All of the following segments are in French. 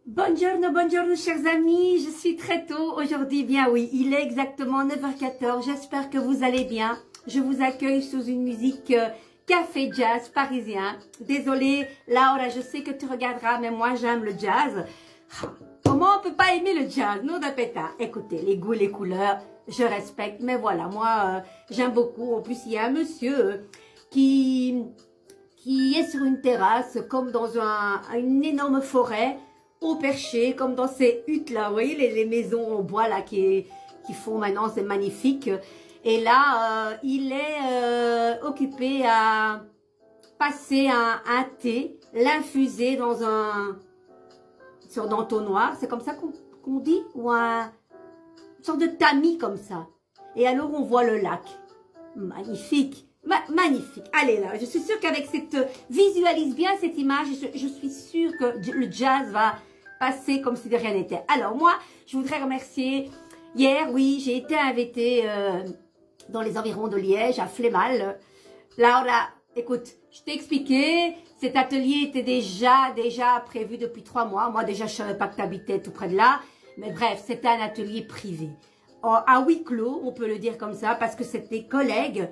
Buongiorno chers amis, je suis très tôt aujourd'hui, bien oui, il est exactement 9h14, j'espère que vous allez bien. Je vous accueille sous une musique café jazz parisien. Désolée Laura, je sais que tu regarderas, mais moi j'aime le jazz. Comment on peut pas aimer le jazz, non d'apéta? Écoutez, les goûts, les couleurs, je respecte, mais voilà, moi j'aime beaucoup. En plus, il y a un monsieur qui est sur une terrasse, comme dans une énorme forêt, au perché, comme dans ces huttes là, vous voyez les maisons en bois là qui font maintenant, c'est magnifique. Et là, il est occupé à passer un thé, l'infuser dans sur d'entonnoir, c'est comme ça qu'on dit, ou une sorte de tamis comme ça. Et alors on voit le lac, magnifique. Magnifique. Allez là, je suis sûre qu'avec cette visualise bien cette image, je suis sûre que le jazz va passer comme si de rien n'était. Alors moi, je voudrais remercier. Hier, oui, j'ai été invitée dans les environs de Liège, à Flémal. Laura, écoute, je t'ai expliqué, cet atelier était déjà prévu depuis 3 mois. Moi déjà, je savais pas que tu habitais tout près de là. Mais bref, c'était un atelier privé. À huis clos, on peut le dire comme ça, parce que c'était des collègues,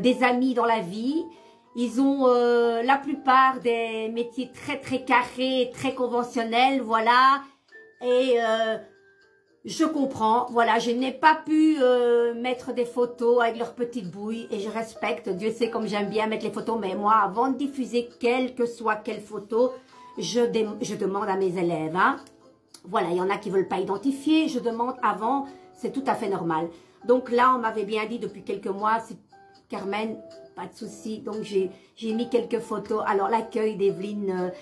des amis dans la vie. Ils ont la plupart des métiers très carrés, très conventionnels, voilà. Et je comprends, voilà, je n'ai pas pu mettre des photos avec leurs petites bouilles et je respecte, Dieu sait comme j'aime bien mettre les photos, mais moi, avant de diffuser quelle que soit quelle photo, je demande à mes élèves, hein. Voilà, il y en a qui ne veulent pas identifier, je demande avant, c'est tout à fait normal. Donc là, on m'avait bien dit depuis quelques mois, Carmen, pas de souci. Donc j'ai mis quelques photos. Alors l'accueil d'Evelyne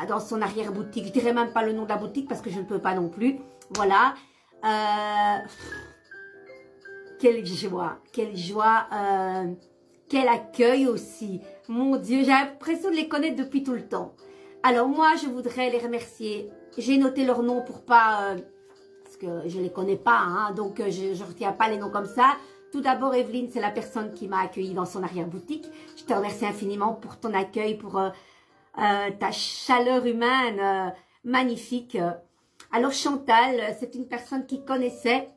dans son arrière-boutique. Je dirais même pas le nom de la boutique parce que je ne peux pas non plus. Voilà. Quelle joie, quel accueil aussi. Mon Dieu, j'ai l'impression de les connaître depuis tout le temps. Alors moi, je voudrais les remercier. J'ai noté leurs noms pour pas, parce que je les connais pas, hein, donc je retiens pas les noms comme ça. Tout d'abord, Evelyne, c'est la personne qui m'a accueillie dans son arrière-boutique. Je te remercie infiniment pour ton accueil, pour ta chaleur humaine magnifique. Alors Chantal, c'est une personne qui connaissait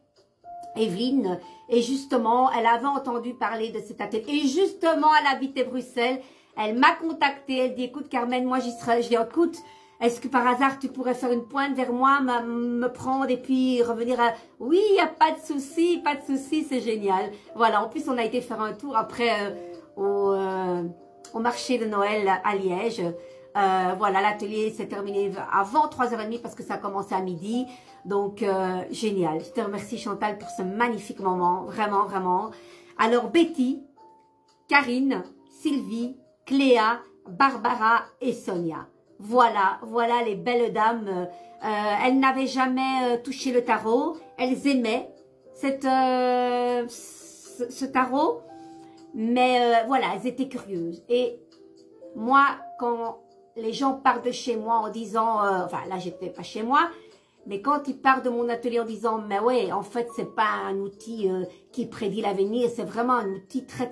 Evelyne et justement, elle avait entendu parler de cet atelier. Et justement, elle habitait Bruxelles. Elle m'a contactée. Elle dit, écoute Carmen, moi j'y serai. Je dis, écoute, est-ce que par hasard tu pourrais faire une pointe vers moi, me prendre et puis revenir à... Oui, il n'y a pas de souci, c'est génial. Voilà, en plus on a été faire un tour après au marché de Noël à Liège. Voilà, l'atelier s'est terminé avant 3h30 parce que ça a commencé à midi. Donc, génial. Je te remercie Chantal pour ce magnifique moment, vraiment. Alors, Betty, Karine, Sylvie, Cléa, Barbara et Sonia. Voilà les belles dames. Elles n'avaient jamais touché le tarot. Elles aimaient ce tarot. Mais voilà, elles étaient curieuses. Et moi, quand les gens partent de chez moi en disant... enfin, là, j'étais pas chez moi. Mais quand ils partent de mon atelier en disant... Mais ouais, en fait, c'est pas un outil qui prédit l'avenir. C'est vraiment un outil très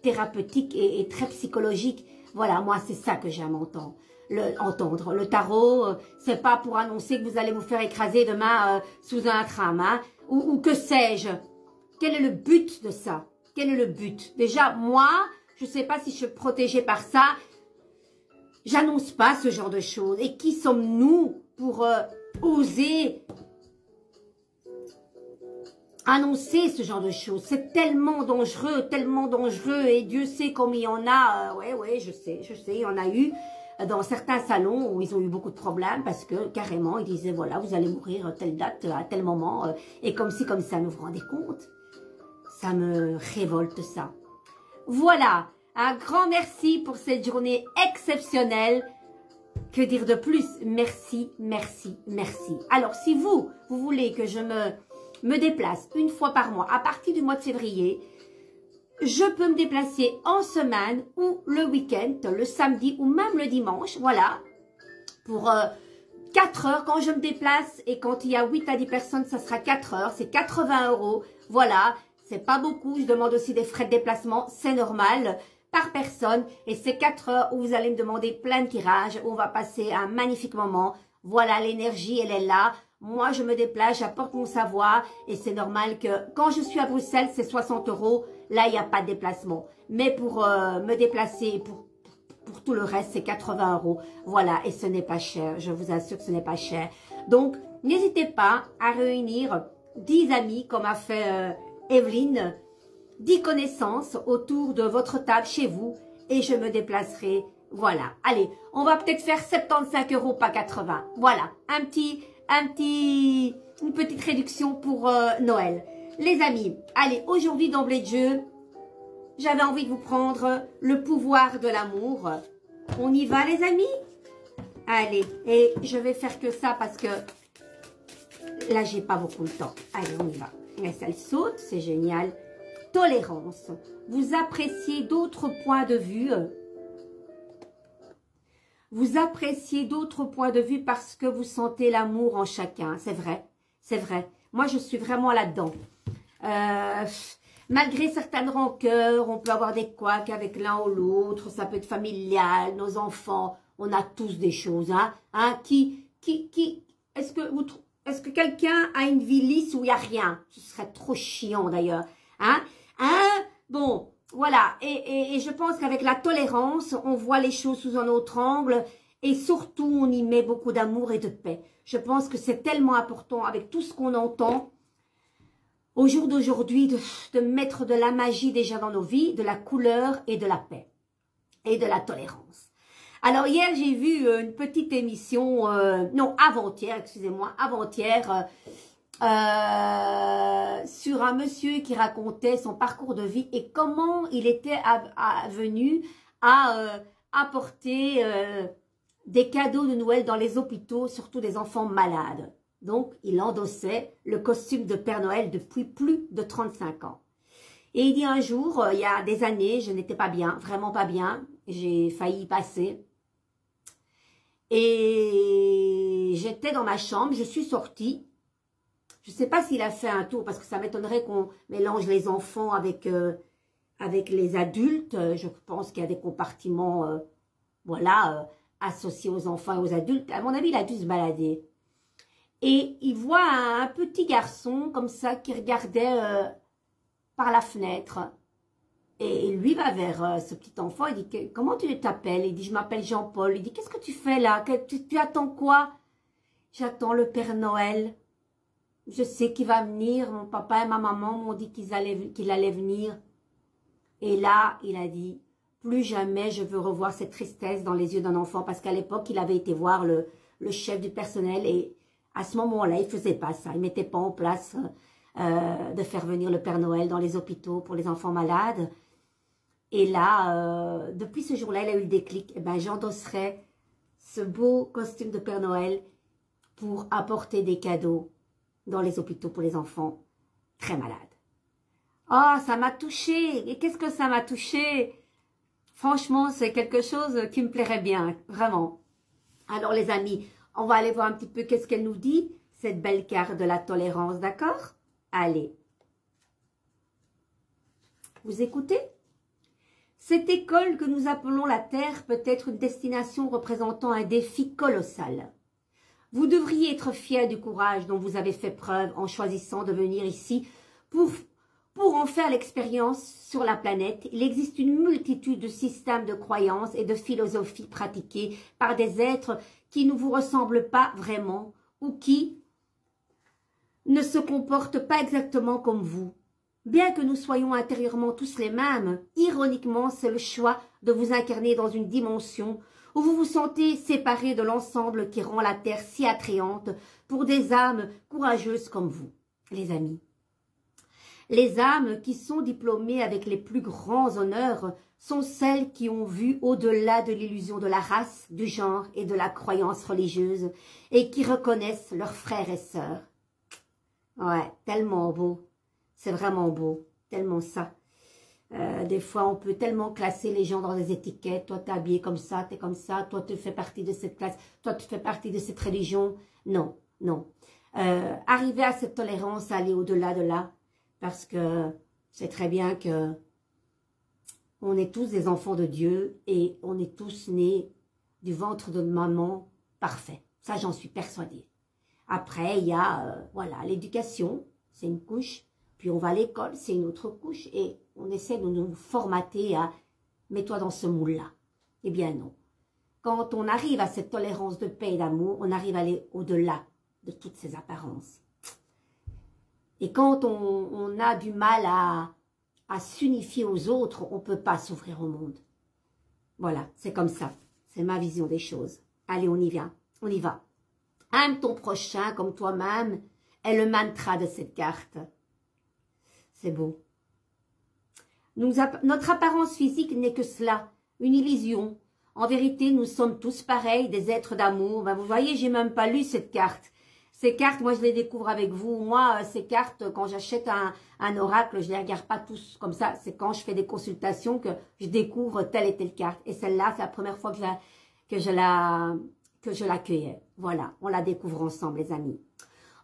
thérapeutique et très psychologique. Voilà, moi, c'est ça que j'aime entendre. Le tarot, c'est pas pour annoncer que vous allez vous faire écraser demain sous un tram, hein, ou que sais-je. Quel est le but de ça? Quel est le but? Déjà, moi, je sais pas si je suis protégée par ça. J'annonce pas ce genre de choses. Et qui sommes-nous pour oser annoncer ce genre de choses? C'est tellement dangereux, et Dieu sait combien il y en a. Ouais, je sais, il y en a eu dans certains salons où ils ont eu beaucoup de problèmes parce que carrément ils disaient voilà, vous allez mourir à telle date, à tel moment, et comme si comme ça, vous vous rendez compte? Ça me révolte ça. Voilà, un grand merci pour cette journée exceptionnelle. Que dire de plus? Merci. Alors si vous voulez que je me déplace une fois par mois à partir du mois de février, je peux me déplacer en semaine ou le week-end, le samedi ou même le dimanche, voilà, pour 4 heures quand je me déplace et quand il y a 8 à 10 personnes, ça sera 4 heures, c'est 80 €, voilà, c'est pas beaucoup, je demande aussi des frais de déplacement, c'est normal, par personne et c'est 4 heures où vous allez me demander plein de tirages, où on va passer un magnifique moment Voilà, l'énergie, elle est là. Moi, je me déplace, j'apporte mon savoir et c'est normal que quand je suis à Bruxelles, c'est 60 €. Là, il n'y a pas de déplacement. Mais pour me déplacer, pour tout le reste, c'est 80 €. Voilà, et ce n'est pas cher. Je vous assure que ce n'est pas cher. Donc, n'hésitez pas à réunir 10 amis, comme a fait Evelyne, 10 connaissances autour de votre table chez vous et je me déplacerai. Voilà, allez, on va peut-être faire 75 €, pas 80. Voilà, une petite réduction pour Noël. Les amis, allez, aujourd'hui d'emblée de jeu, j'avais envie de vous prendre le pouvoir de l'amour. On y va les amis? Allez, et je vais faire que ça parce que là, j'ai pas beaucoup de temps. Allez, on y va. Et ça saute, c'est génial. Tolérance. Vous appréciez d'autres points de vue. Vous appréciez d'autres points de vue parce que vous sentez l'amour en chacun. C'est vrai, c'est vrai. Moi, je suis vraiment là-dedans. Malgré certaines rancœurs, on peut avoir des couacs avec l'un ou l'autre. Ça peut être familial, nos enfants. On a tous des choses. Est-ce que quelqu'un a une vie lisse où il n'y a rien? Ce serait trop chiant d'ailleurs. Bon, voilà. Et je pense qu'avec la tolérance, on voit les choses sous un autre angle. Et surtout, on y met beaucoup d'amour et de paix. Je pense que c'est tellement important avec tout ce qu'on entend au jour d'aujourd'hui de mettre de la magie déjà dans nos vies, de la couleur et de la paix et de la tolérance. Alors hier, j'ai vu une petite émission, non, avant-hier, excusez-moi, avant-hier, sur un monsieur qui racontait son parcours de vie et comment il était venu à apporter des cadeaux de Noël dans les hôpitaux, surtout des enfants malades. Donc, il endossait le costume de Père Noël depuis plus de 35 ans. Et il dit un jour, il y a des années, je n'étais pas bien, vraiment pas bien, j'ai failli y passer. Et j'étais dans ma chambre, je suis sortie. Je ne sais pas s'il a fait un tour, parce que ça m'étonnerait qu'on mélange les enfants avec les adultes. Je pense qu'il y a des compartiments, voilà, associés aux enfants et aux adultes. À mon avis, il a dû se balader. Et il voit un petit garçon, comme ça, qui regardait par la fenêtre. Et lui va vers ce petit enfant, il dit, comment tu t'appelles? Il dit, je m'appelle Jean-Paul. Il dit, qu'est-ce que tu fais là? Tu attends quoi? J'attends le Père Noël. Je sais qu'il va venir. Mon papa et ma maman m'ont dit qu'il allait venir. Et là, il a dit, plus jamais je veux revoir cette tristesse dans les yeux d'un enfant. Parce qu'à l'époque, il avait été voir le chef du personnel. Et à ce moment-là, il ne faisait pas ça. Il ne mettait pas en place de faire venir le Père Noël dans les hôpitaux pour les enfants malades. Et là, depuis ce jour-là, il a eu le déclic. Eh ben, j'endosserai ce beau costume de Père Noël pour apporter des cadeaux dans les hôpitaux pour les enfants très malades. Oh, ça m'a touchée. Et qu'est-ce que ça m'a touchée? Franchement, c'est quelque chose qui me plairait bien, vraiment. Alors, les amis, on va aller voir un petit peu qu'est-ce qu'elle nous dit, cette belle carte de la tolérance, d'accord? Allez. Vous écoutez? Cette école que nous appelons la Terre peut être une destination représentant un défi colossal. Vous devriez être fiers du courage dont vous avez fait preuve en choisissant de venir ici pour en faire l'expérience sur la planète. Il existe une multitude de systèmes de croyances et de philosophies pratiquées par des êtres qui ne vous ressemblent pas vraiment ou qui ne se comportent pas exactement comme vous. Bien que nous soyons intérieurement tous les mêmes, ironiquement, c'est le choix de vous incarner dans une dimension où vous vous sentez séparés de l'ensemble qui rend la Terre si attrayante pour des âmes courageuses comme vous, les amis. Les âmes qui sont diplômées avec les plus grands honneurs sont celles qui ont vu au-delà de l'illusion de la race, du genre et de la croyance religieuse et qui reconnaissent leurs frères et sœurs. Ouais, tellement beau. C'est vraiment beau, tellement ça. Des fois, on peut tellement classer les gens dans des étiquettes. Toi, t'es habillé comme ça, t'es comme ça. Toi, tu fais partie de cette classe. Toi, tu fais partie de cette religion. Non, non. Arriver à cette tolérance, aller au-delà de là, parce que c'est très bien que on est tous des enfants de Dieu et on est tous nés du ventre de maman parfait. Ça, j'en suis persuadée. Après, il y a, voilà, l'éducation, c'est une couche. Puis on va à l'école, c'est une autre couche. Et on essaie de nous formater à « mets-toi dans ce moule-là ». Eh bien non. Quand on arrive à cette tolérance de paix et d'amour, on arrive à aller au-delà de toutes ces apparences. Et quand on a du mal à s'unifier aux autres, on ne peut pas s'ouvrir au monde. Voilà, c'est comme ça. C'est ma vision des choses. Allez, on y vient. On y va. Aime ton prochain comme toi-même est le mantra de cette carte. C'est beau. Notre apparence physique n'est que cela, une illusion. En vérité, nous sommes tous pareils, des êtres d'amour. Ben, vous voyez, j'ai même pas lu cette carte. Ces cartes, moi, je les découvre avec vous. Moi, ces cartes, quand j'achète un oracle, je les regarde pas tous comme ça. C'est quand je fais des consultations que je découvre telle et telle carte. Et celle-là, c'est la première fois que je l'accueillais. Voilà, on la découvre ensemble, les amis.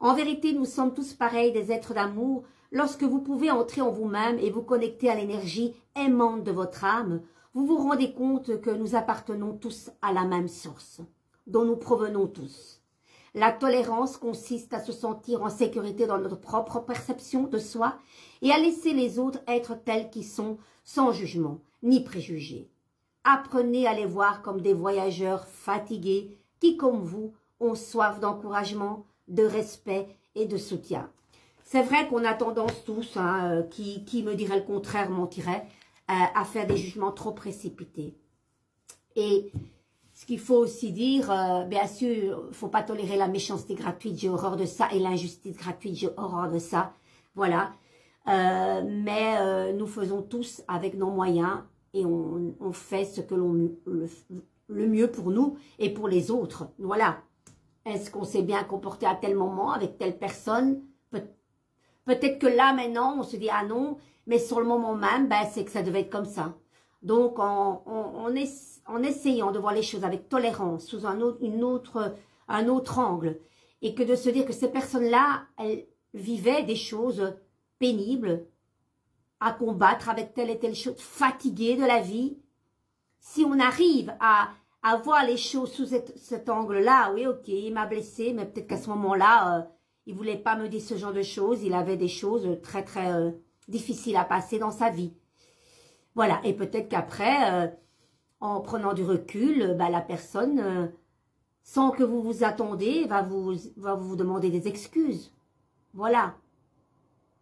En vérité, nous sommes tous pareils, des êtres d'amour. Lorsque vous pouvez entrer en vous-même et vous connecter à l'énergie aimante de votre âme, vous vous rendez compte que nous appartenons tous à la même source, dont nous provenons tous. La tolérance consiste à se sentir en sécurité dans notre propre perception de soi et à laisser les autres être tels qu'ils sont, sans jugement ni préjugés. Apprenez à les voir comme des voyageurs fatigués qui, comme vous, ont soif d'encouragement, de respect et de soutien. C'est vrai qu'on a tendance tous, qui me dirait le contraire mentirait, à faire des jugements trop précipités. Et ce qu'il faut aussi dire, bien sûr, il ne faut pas tolérer la méchanceté gratuite, j'ai horreur de ça, et l'injustice gratuite, j'ai horreur de ça. Voilà. Mais nous faisons tous avec nos moyens et on fait ce que le mieux pour nous et pour les autres. Voilà. Est-ce qu'on s'est bien comporté à tel moment avec telle personne? Peut-être que là, maintenant, on se dit « Ah non », mais sur le moment même, ben, c'est que ça devait être comme ça. Donc, en essayant de voir les choses avec tolérance, sous un autre angle, et que de se dire que ces personnes-là, elles vivaient des choses pénibles à combattre avec telle et telle chose, fatiguées de la vie. Si on arrive à voir les choses sous cet angle-là, oui, ok, il m'a blessé, mais peut-être qu'à ce moment-là, il ne voulait pas me dire ce genre de choses, il avait des choses très, très difficiles à passer dans sa vie. Voilà, et peut-être qu'après, en prenant du recul, bah, la personne, sans que vous vous attendiez, va vous demander des excuses. Voilà.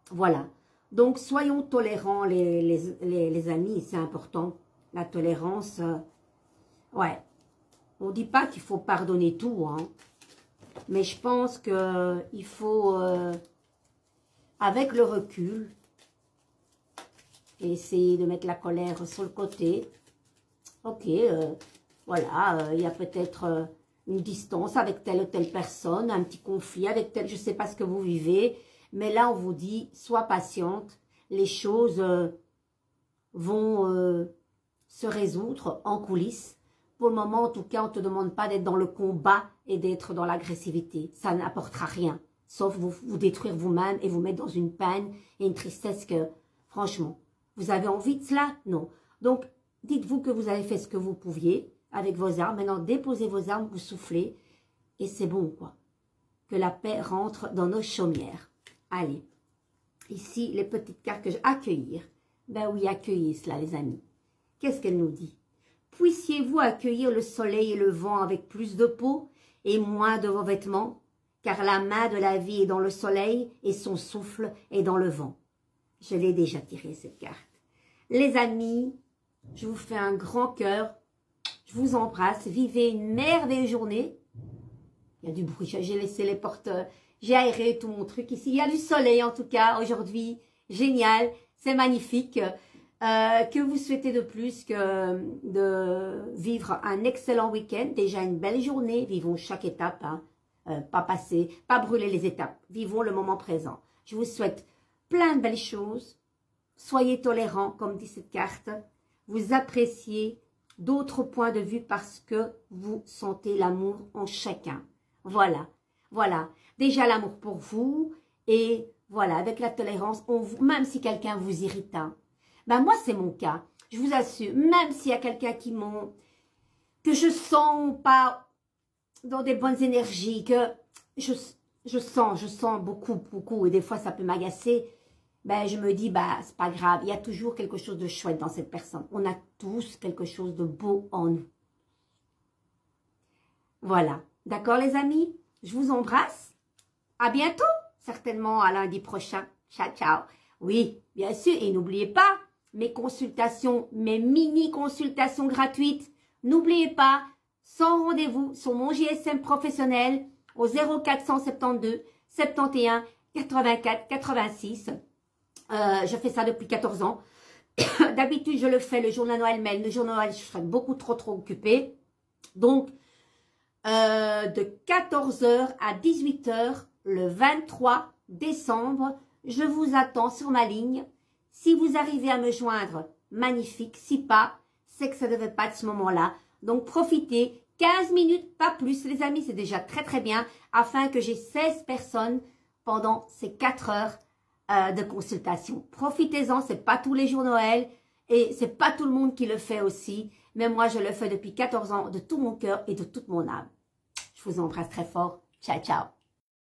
Voilà. Donc, soyons tolérants, les amis, c'est important. La tolérance, ouais. On ne dit pas qu'il faut pardonner tout, hein. Mais je pense qu'il faut, avec le recul, essayer de mettre la colère sur le côté. Ok, voilà, il y a peut-être une distance avec telle ou telle personne, un petit conflit avec telle, je ne sais pas ce que vous vivez, mais là on vous dit, sois patiente, les choses vont se résoudre en coulisses. Pour le moment, en tout cas, on ne te demande pas d'être dans le combat et d'être dans l'agressivité. Ça n'apportera rien, sauf vous détruire vous-même et vous mettre dans une peine et une tristesse que, franchement, vous avez envie de cela? Non. Donc, dites-vous que vous avez fait ce que vous pouviez avec vos armes. Maintenant, déposez vos armes, vous soufflez et c'est bon, quoi. Que la paix rentre dans nos chaumières. Allez, ici, les petites cartes que j'ai. Accueillir. Ben oui, accueillez cela, les amis. Qu'est-ce qu'elle nous dit? Puissiez-vous accueillir le soleil et le vent avec plus de peau et moins de vos vêtements, car la main de la vie est dans le soleil et son souffle est dans le vent. Je l'ai déjà tiré, cette carte. Les amis, je vous fais un grand cœur. Je vous embrasse. Vivez une merveilleuse journée. Il y a du bruit. J'ai laissé les portes. J'ai aéré tout mon truc ici. Il y a du soleil en tout cas aujourd'hui. Génial. C'est magnifique. Que vous souhaitez de plus que de vivre un excellent week-end. Déjà une belle journée. Vivons chaque étape. Hein. Pas brûler les étapes. Vivons le moment présent. Je vous souhaite plein de belles choses. Soyez tolérants, comme dit cette carte. Vous appréciez d'autres points de vue parce que vous sentez l'amour en chacun. Voilà, voilà. Déjà l'amour pour vous et voilà, avec la tolérance, même si quelqu'un vous irrite, hein. Ben moi c'est mon cas. Je vous assure, même s'il y a quelqu'un que je sens pas dans des bonnes énergies, que je sens beaucoup, et des fois ça peut m'agacer, ben je me dis, bah c'est pas grave, il y a toujours quelque chose de chouette dans cette personne. On a tous quelque chose de beau en nous. Voilà, d'accord les amis? Je vous embrasse. À bientôt, certainement à lundi prochain. Ciao, ciao. Oui, bien sûr, et n'oubliez pas mes consultations, mes mini-consultations gratuites. N'oubliez pas, sans rendez-vous sur mon GSM professionnel au 0472 71 84 86. Je fais ça depuis 14 ans. D'habitude, je le fais le jour de Noël, mais le jour de Noël, je serai beaucoup trop occupée. Donc, de 14h à 18h, le 23 décembre, je vous attends sur ma ligne. Si vous arrivez à me joindre, magnifique. Si pas, c'est que ça ne devait pas être ce moment-là. Donc, profitez. 15 minutes, pas plus, les amis, c'est déjà très bien, afin que j'ai 16 personnes pendant ces 4 heures de consultation. Profitez-en, c'est pas tous les jours Noël et c'est pas tout le monde qui le fait aussi, mais moi je le fais depuis 14 ans de tout mon cœur et de toute mon âme. Je vous embrasse très fort. Ciao, ciao.